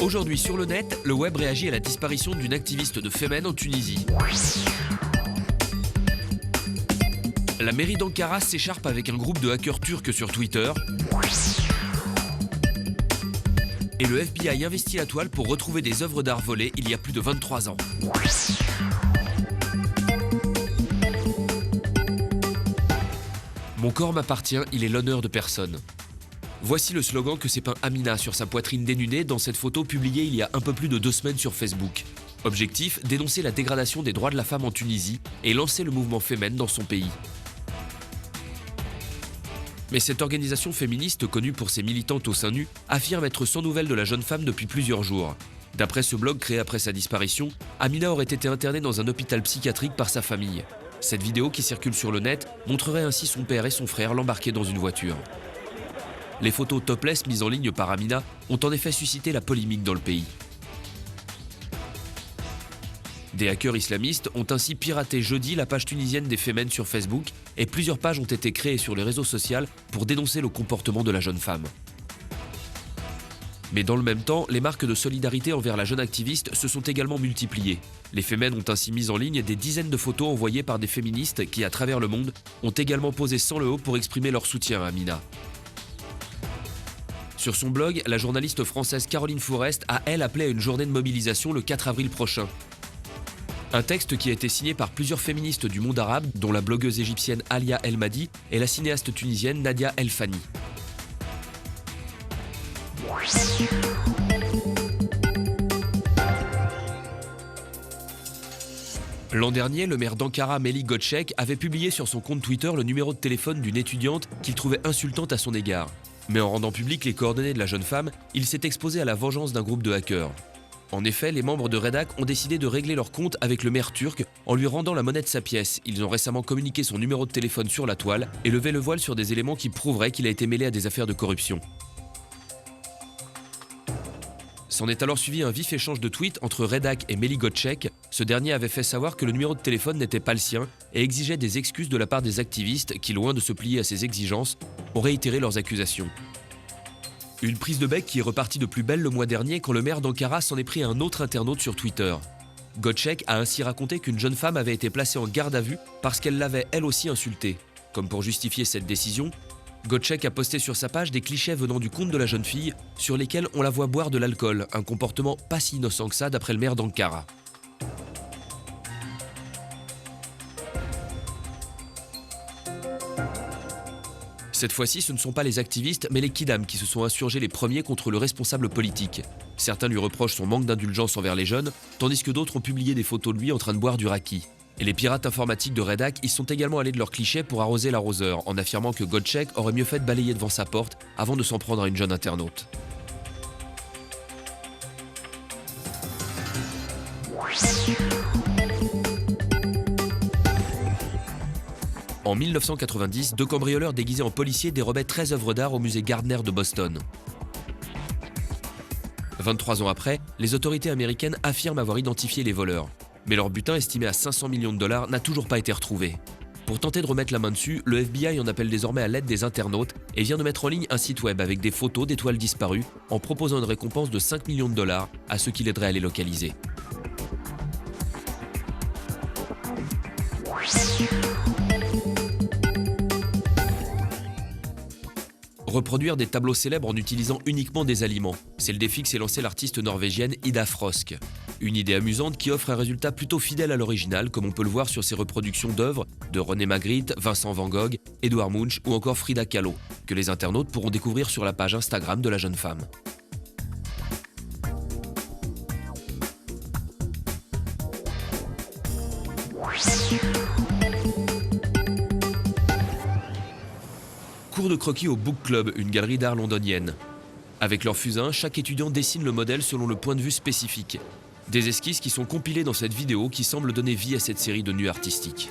Aujourd'hui sur le net, le web réagit à la disparition d'une activiste de Femen en Tunisie. La mairie d'Ankara s'écharpe avec un groupe de hackers turcs sur Twitter. Et le FBI investit la toile pour retrouver des œuvres d'art volées il y a plus de 23 ans. Mon corps m'appartient, il est l'honneur de personne. Voici le slogan que s'est peint Amina sur sa poitrine dénudée dans cette photo publiée il y a un peu plus de 2 semaines sur Facebook. Objectif, dénoncer la dégradation des droits de la femme en Tunisie et lancer le mouvement Femen dans son pays. Mais cette organisation féministe, connue pour ses militantes au sein nu, affirme être sans nouvelles de la jeune femme depuis plusieurs jours. D'après ce blog créé après sa disparition, Amina aurait été internée dans un hôpital psychiatrique par sa famille. Cette vidéo qui circule sur le net montrerait ainsi son père et son frère l'embarquer dans une voiture. Les photos topless mises en ligne par Amina ont en effet suscité la polémique dans le pays. Des hackers islamistes ont ainsi piraté jeudi la page tunisienne des Femen sur Facebook et plusieurs pages ont été créées sur les réseaux sociaux pour dénoncer le comportement de la jeune femme. Mais dans le même temps, les marques de solidarité envers la jeune activiste se sont également multipliées. Les Femen ont ainsi mis en ligne des dizaines de photos envoyées par des féministes qui, à travers le monde, ont également posé sans le haut pour exprimer leur soutien à Amina. Sur son blog, la journaliste française Caroline Forest a, elle, appelé à une journée de mobilisation le 4 avril prochain. Un texte qui a été signé par plusieurs féministes du monde arabe, dont la blogueuse égyptienne Alia El-Madi et la cinéaste tunisienne Nadia El Fani. L'an dernier, le maire d'Ankara, Melih Gökçek, avait publié sur son compte Twitter le numéro de téléphone d'une étudiante qu'il trouvait insultante à son égard. Mais en rendant public les coordonnées de la jeune femme, il s'est exposé à la vengeance d'un groupe de hackers. En effet, les membres de Redac ont décidé de régler leur compte avec le maire turc en lui rendant la monnaie de sa pièce. Ils ont récemment communiqué son numéro de téléphone sur la toile et levé le voile sur des éléments qui prouveraient qu'il a été mêlé à des affaires de corruption. S'en est alors suivi un vif échange de tweets entre Redac et Melih Gökçek. Ce dernier avait fait savoir que le numéro de téléphone n'était pas le sien et exigeait des excuses de la part des activistes qui, loin de se plier à ses exigences, ont réitéré leurs accusations. Une prise de bec qui est repartie de plus belle le mois dernier quand le maire d'Ankara s'en est pris à un autre internaute sur Twitter. Gökçek a ainsi raconté qu'une jeune femme avait été placée en garde à vue parce qu'elle l'avait elle aussi insultée. Comme pour justifier cette décision, Gökçek a posté sur sa page des clichés venant du compte de la jeune fille sur lesquels on la voit boire de l'alcool, un comportement pas si innocent que ça d'après le maire d'Ankara. Cette fois-ci, ce ne sont pas les activistes, mais les kidam qui se sont insurgés les premiers contre le responsable politique. Certains lui reprochent son manque d'indulgence envers les jeunes, tandis que d'autres ont publié des photos de lui en train de boire du raki. Et les pirates informatiques de Redac y sont également allés de leurs clichés pour arroser l'arroseur, en affirmant que Gökçek aurait mieux fait de balayer devant sa porte avant de s'en prendre à une jeune internaute. En 1990, 2 cambrioleurs déguisés en policiers dérobaient 13 œuvres d'art au musée Gardner de Boston. 23 ans après, les autorités américaines affirment avoir identifié les voleurs. Mais leur butin, estimé à 500 millions de dollars, n'a toujours pas été retrouvé. Pour tenter de remettre la main dessus, le FBI en appelle désormais à l'aide des internautes et vient de mettre en ligne un site web avec des photos d'étoiles disparues en proposant une récompense de 5 millions de dollars à ceux qui l'aideraient à les localiser. Reproduire des tableaux célèbres en utilisant uniquement des aliments. C'est le défi que s'est lancé l'artiste norvégienne Ida Frosk. Une idée amusante qui offre un résultat plutôt fidèle à l'original, comme on peut le voir sur ses reproductions d'œuvres de René Magritte, Vincent van Gogh, Edouard Munch ou encore Frida Kahlo, que les internautes pourront découvrir sur la page Instagram de la jeune femme. Cours de croquis au Book Club, une galerie d'art londonienne. Avec leur fusain, chaque étudiant dessine le modèle selon le point de vue spécifique. Des esquisses qui sont compilées dans cette vidéo qui semble donner vie à cette série de nuits artistiques.